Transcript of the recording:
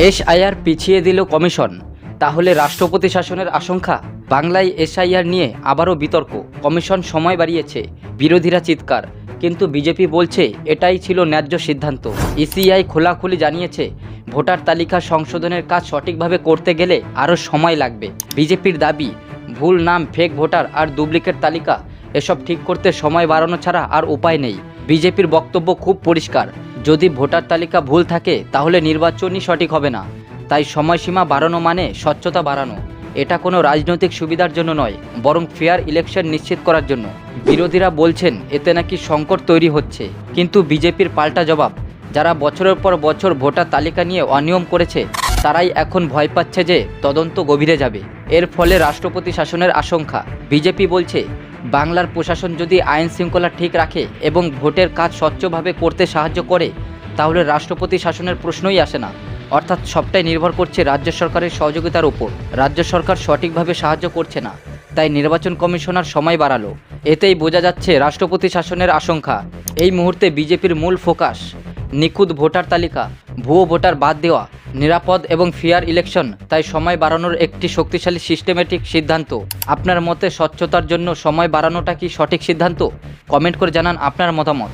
SIR পিছিয়ে দিল commission, তাহলে রাষ্ট্রপতি শাসনের আশঙ্কা। বাংলায় এসআইআর নিয়ে আবারও বিতর্ক, কমিশন সময় বাড়িয়েছে, বিরোধীরা চিৎকার, কিন্তু বিজেপি বলছে এটাই ছিল ন্যায্য সিদ্ধান্ত। ইসিআই খোলাখুলি জানিয়েছে ভোটার তালিকা সংশোধনের কাজ সঠিকভাবে করতে গেলে আরও সময় লাগবে। বিজেপির দাবি, ভুল নাম, ফেক ভোটার আর ডুপ্লিকেট তালিকা এসব ঠিক করতে সময় বাড়ানো ছাড়া আর উপায় নেই। বিজেপির বক্তব্য খুব পরিষ্কার, যদি ভোটার তালিকা ভুল থাকে তাহলে নির্বাচনই সঠিক হবে না। তাই সময়সীমা বাড়ানো মানে স্বচ্ছতা বাড়ানো। এটা কোনো রাজনৈতিক সুবিধার জন্য নয়, বরং ফেয়ার ইলেকশন নিশ্চিত করার জন্য। বিরোধীরা বলছেন এতে নাকি সংকট তৈরি হচ্ছে, কিন্তু বিজেপির পাল্টা জবাব, যারা বছরের পর বছর ভোটার তালিকা নিয়ে অনিয়ম করেছে তারাই এখন ভয় পাচ্ছে যে তদন্ত গভীরে যাবে। এর ফলে রাষ্ট্রপতি শাসনের আশঙ্কা। বিজেপি বলছে বাংলার প্রশাসন যদি আইন শৃঙ্খলা ঠিক রাখে এবং ভোটের কাজ স্বচ্ছভাবে করতে সাহায্য করে তাহলে রাষ্ট্রপতি শাসনের প্রশ্নই আসে না। অর্থাৎ সবটাই নির্ভর করছে রাজ্য সরকারের সহযোগিতার উপর। রাজ্য সরকার সঠিকভাবে সাহায্য করছে না, তাই নির্বাচন কমিশনার সময় বাড়ালো। এতেই বোঝা যাচ্ছে রাষ্ট্রপতি শাসনের আশঙ্কা। এই মুহূর্তে বিজেপির মূল ফোকাস নিখুঁত ভোটার তালিকা, ভুয়ো ভোটার বাদ দেওয়া, নিরাপদ এবং ফেয়ার ইলেকশন। তাই সময় বাড়ানোর একটি শক্তিশালী সিস্টেমেটিক সিদ্ধান্ত। আপনার মতে স্বচ্ছতার জন্য সময় বাড়ানোটা কি সঠিক সিদ্ধান্ত? কমেন্ট করে জানান আপনার মতামত।